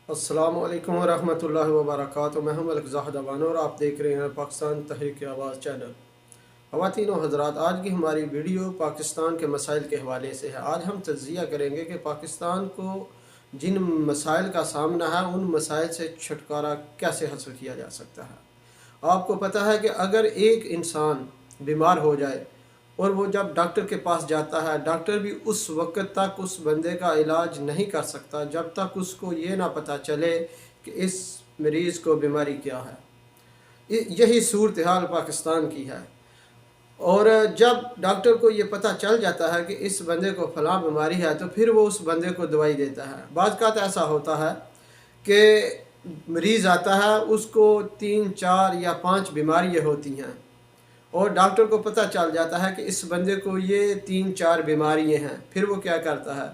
अस्सलाम वालेकुम वरहमतुल्लाहि वबरकातुहू। मैं हूं मलिक ज़ाहिद अवानो और आप देख रहे हैं पाकिस्तान तहरीक आवाज़ चैनल। ख़वातीन व हज़रात, आज की हमारी वीडियो पाकिस्तान के मसाइल के हवाले से है। आज हम तज्ज़िया करेंगे कि पाकिस्तान को जिन मसाइल का सामना है उन मसाइल से छुटकारा कैसे हासिल किया जा सकता है। आपको पता है कि अगर एक इंसान बीमार हो जाए और वो जब डॉक्टर के पास जाता है, डॉक्टर भी उस वक्त तक उस बंदे का इलाज नहीं कर सकता जब तक उसको ये ना पता चले कि इस मरीज़ को बीमारी क्या है। यही सूरत हाल पाकिस्तान की है। और जब डॉक्टर को ये पता चल जाता है कि इस बंदे को फ़लाँ बीमारी है तो फिर वो उस बंदे को दवाई देता है। बाज़ का ऐसा होता है कि मरीज़ आता है, उसको 3, 4 या 5 बीमारियाँ होती हैं और डॉक्टर को पता चल जाता है कि इस बंदे को ये 3-4 बीमारियाँ हैं। फिर वो क्या करता है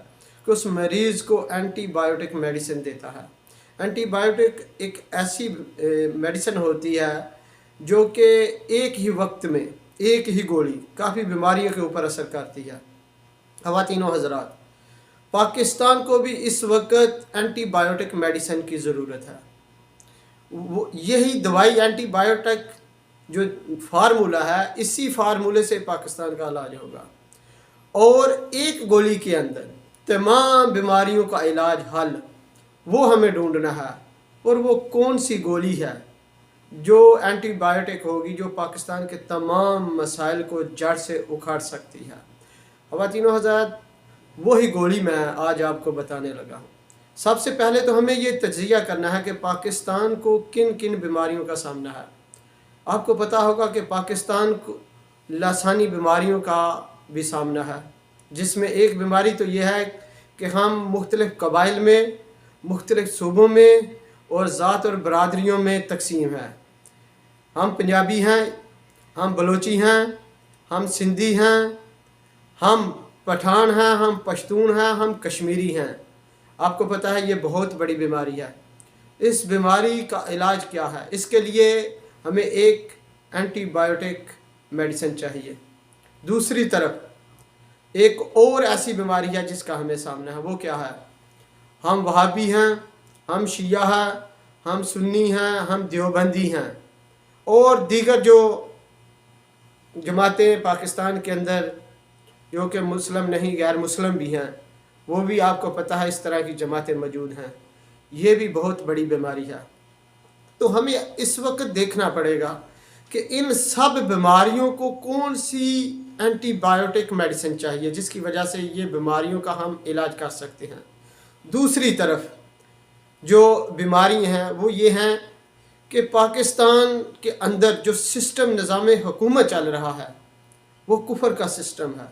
कि उस मरीज़ को एंटीबायोटिक मेडिसिन देता है। एंटीबायोटिक एक ऐसी मेडिसिन होती है जो कि एक ही वक्त में एक ही गोली काफ़ी बीमारियों के ऊपर असर करती है। ख़वातीन व हज़रात, पाकिस्तान को भी इस वक्त एंटीबायोटिक मेडिसिन की ज़रूरत है। वो यही दवाई एंटीबायोटिक जो फार्मूला है, इसी फार्मूले से पाकिस्तान का इलाज होगा और एक गोली के अंदर तमाम बीमारियों का इलाज हल वो हमें ढूंढना है। और वो कौन सी गोली है जो एंटीबायोटिक होगी जो पाकिस्तान के तमाम मसाइल को जड़ से उखाड़ सकती है। ख़वातीन व हज़रात, वही गोली मैं आज आपको बताने लगा हूँ। सबसे पहले तो हमें ये तज्ज़िया करना है कि पाकिस्तान को किन किन बीमारियों का सामना है। आपको पता होगा कि पाकिस्तान को लसानी बीमारियों का भी सामना है, जिसमें एक बीमारी तो यह है कि हम मुख्तलिफ़ कबाइल में, मुख्तलिफ़ सूबों में और ज़ात और बरादरियों में तकसीम है। हम पंजाबी हैं, हम बलोची हैं, हम सिंधी हैं, हम पठान हैं, हम पश्तून हैं, हम कश्मीरी हैं। आपको पता है ये बहुत बड़ी बीमारी है। इस बीमारी का इलाज क्या है? इसके लिए हमें एक एंटीबायोटिक मेडिसिन चाहिए। दूसरी तरफ एक और ऐसी बीमारी है जिसका हमें सामना है, वो क्या है? हम वहाबी हैं, हम शिया हैं, हम सुन्नी हैं, हम देवबंदी हैं और दीगर जो जमातें पाकिस्तान के अंदर जो कि मुस्लिम नहीं गैर मुस्लिम भी हैं, वो भी आपको पता है इस तरह की जमातें मौजूद हैं। ये भी बहुत बड़ी बीमारी है। तो हमें इस वक्त देखना पड़ेगा कि इन सब बीमारियों को कौन सी एंटीबायोटिक मेडिसिन चाहिए जिसकी वजह से ये बीमारियों का हम इलाज कर सकते हैं। दूसरी तरफ जो बीमारी हैं वो ये हैं कि पाकिस्तान के अंदर जो सिस्टम निज़ाम हुकूमत चल रहा है वो कुफर का सिस्टम है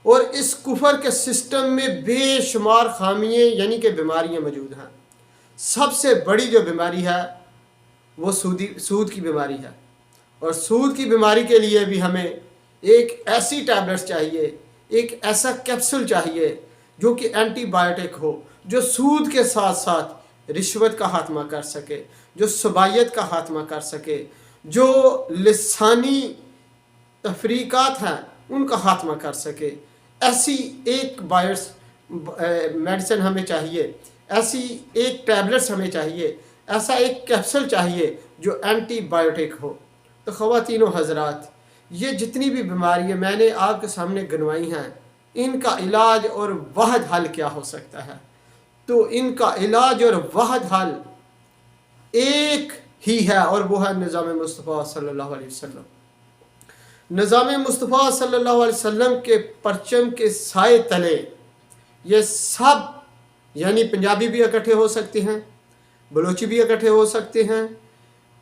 और इस कुफर के सिस्टम में बेशुमार खामियाँ यानी कि बीमारियाँ मौजूद हैं। सबसे बड़ी जो बीमारी है वो सूद की बीमारी है और सूद की बीमारी के लिए भी हमें एक ऐसी टैबलेट्स चाहिए, एक ऐसा कैप्सूल चाहिए जो कि एंटीबायोटिक हो, जो सूद के साथ साथ रिश्वत का खात्मा कर सके, जो सबायत का खात्मा कर सके, जो लिसानी तफरीकात हैं उनका खात्मा कर सके। ऐसी एक मेडिसिन हमें चाहिए, ऐसी एक टैबलेट्स हमें चाहिए, ऐसा एक कैप्सूल चाहिए जो एंटीबायोटिक हो। तो ख़वातीन व हज़रात, ये जितनी भी बीमारियाँ मैंने आपके सामने गिनवाई हैं, इनका इलाज और वाहद हल क्या हो सकता है? तो इनका इलाज और वाहद हल एक ही है और वो है निज़ाम मुस्तफ़ा सल्लल्लाहु अलैहि वसल्लम। निज़ाम मुस्तफ़ा सल्लल्लाहु अलैहि वसल्लम के परचम के साए तले ये सब यानी पंजाबी भी इकट्ठे हो सकते हैं, बलोची भी इकट्ठे हो सकते हैं,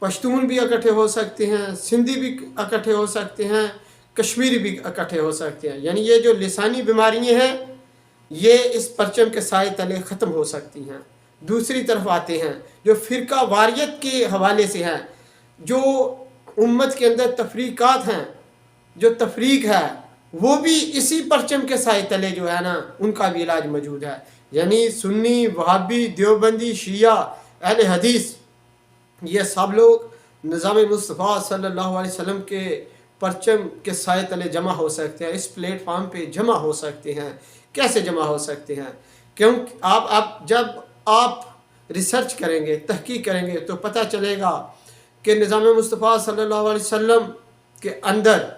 पश्तून भी इकट्ठे हो सकते हैं, सिंधी भी इकट्ठे हो सकते हैं, कश्मीरी भी इकट्ठे हो सकते हैं। यानी ये जो लिसानी बीमारियाँ हैं ये इस परचम के साए तले ख़त्म हो सकती हैं। दूसरी तरफ आते हैं जो फ़िरका वारियत के हवाले से हैं, जो उम्मत के अंदर तफरीकात हैं, जो तफरीक है वो भी इसी परचम के साए तले जो है ना उनका भी इलाज मौजूद है। यानी सुन्नी, वहाबी, देवबंदी, शिया, अहले हदीस, ये सब लोग निज़ाम मुस्तफ़ा सल्लल्लाहु अलैहि वसल्लम के परचम के साए तले जमा हो सकते हैं, इस प्लेटफार्म पे जमा हो सकते हैं। कैसे जमा हो सकते हैं? क्योंकि आप जब आप ریسرچ کریں گے، تحقیق کریں گے تو پتہ چلے گا کہ نظام مصطفیٰ صلی اللہ علیہ وسلم کے اندر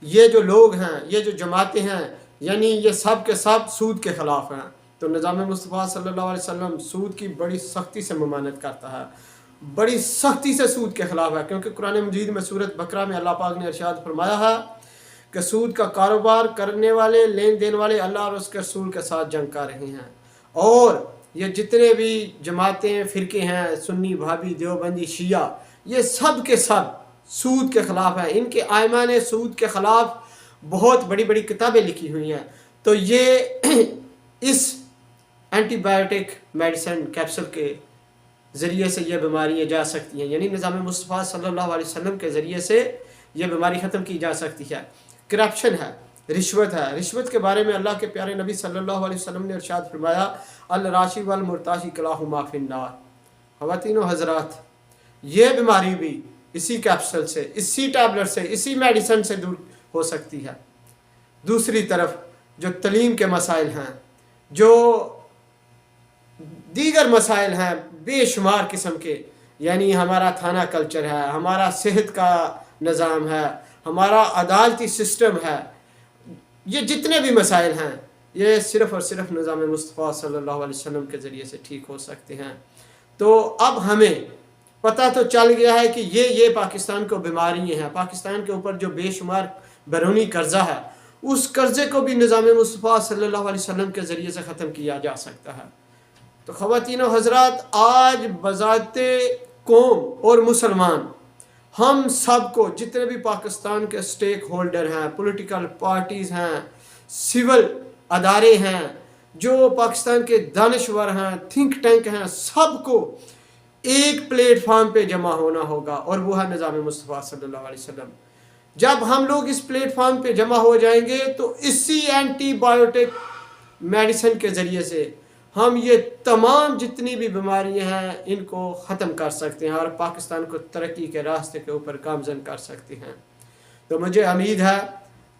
یہ جو لوگ ہیں، یہ جو جماعتیں ہیں، یعنی یہ سب کے سب سود کے خلاف ہیں۔ تو نظام مصطفیٰ صلی اللہ علیہ وسلم سود کی بڑی سختی سے ممانعت کرتا ہے، بڑی سختی سے سود کے خلاف ہے، کیونکہ قرآن مجید میں سورۃ بقرہ میں اللہ پاک نے ارشاد فرمایا ہے کہ سود کا کاروبار کرنے والے، لین دین والے اللہ اور اس کے رسول کے ساتھ جنگ کر رہے ہیں۔ اور یہ جتنے بھی جماعتیں، فرقے ہیں، سنی، بھابی، دیوبندی، شیعہ، یہ سب کے سب سود کے خلاف ہیں۔ ان کے ائمہ نے سود کے خلاف بہت بڑی بڑی کتابیں لکھی ہوئی ہیں۔ تو یہ اس اینٹی بایوٹک میڈیسن کیپسول کے ذریعے سے یہ بیماریاں جا سکتی ہیں، یعنی نظام مصطفیٰ صلی اللہ علیہ وسلم کے ذریعے سے یہ بیماری ختم کی جا سکتی ہے۔ کرپشن ہے، رشوت ہے۔ رشوت کے بارے میں اللہ کے پیارے نبی صلی اللہ علیہ وسلم نے ارشاد فرمایا، الراشی والمرتاشی کلاہما فی النار۔ خواتین و حضرات، یہ بیماری بھی اسی کیپسول سے، اسی ٹیبلٹ سے، اسی میڈیسن سے دور ہو سکتی ہے۔ دوسری طرف جو تعلیم کے مسائل ہیں، جو دیگر مسائل ہیں بے شمار قسم کے، یعنی ہمارا تھانہ کلچر ہے، ہمارا صحت کا نظام ہے، ہمارا عدالتی سسٹم ہے، یہ جتنے بھی مسائل ہیں یہ صرف اور صرف نظام مصطفیٰ صلی اللہ علیہ وسلم کے ذریعے سے ٹھیک ہو سکتے ہیں۔ تو اب ہمیں پتہ تو چل گیا ہے کہ یہ پاکستان کو بیماریاں ہیں، پاکستان کے اوپر جو بے شمار بیرونی قرضہ ہے، اس قرضے کو بھی نظام مصطفیٰ صلی اللہ علیہ وسلم کے ذریعے سے ختم کیا جا سکتا ہے۔ تو خواتین و حضرات، آج بذات قوم اور مسلمان ہم سب کو، جتنے بھی پاکستان کے سٹیک ہولڈر ہیں، پولیٹیکل پارٹیز ہیں، سول ادارے ہیں، جو پاکستان کے دانشور ہیں، تھنک ٹینک ہیں، سب کو ایک پلیٹ فارم پہ جمع ہونا ہوگا، اور وہ ہے نظام مصطفیٰ صلی اللہ علیہ وسلم۔ جب ہم لوگ اس پلیٹ فارم پہ جمع ہو جائیں گے تو اسی اینٹی بایوٹک میڈیسن کے ذریعے سے ہم یہ تمام جتنی بھی بیماریاں ہیں ان کو ختم کر سکتے ہیں اور پاکستان کو ترقی کے راستے کے اوپر گامزن کر سکتے ہیں۔ تو مجھے امید ہے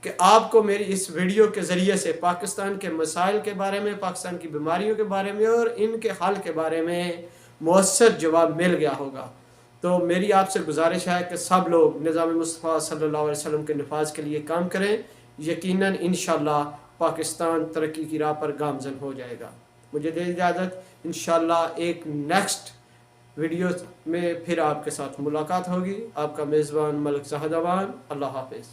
کہ آپ کو میری اس ویڈیو کے ذریعے سے پاکستان کے مسائل کے بارے میں، پاکستان کی بیماریوں کے بارے میں اور ان کے حل کے بارے میں مؤثر جواب مل گیا ہوگا۔ تو میری آپ سے گزارش ہے کہ سب لوگ نظام مصطفیٰ صلی اللہ علیہ وسلم کے نفاذ کے لیے کام کریں، یقیناً انشاءاللہ پاکستان ترقی کی راہ پر گامزن ہو جائے گا۔ مجھے دے اجازت، انشاءاللہ ایک نیکسٹ ویڈیو میں پھر آپ کے ساتھ ملاقات ہوگی۔ آپ کا میزبان ملک زاہد اوان، اللہ حافظ۔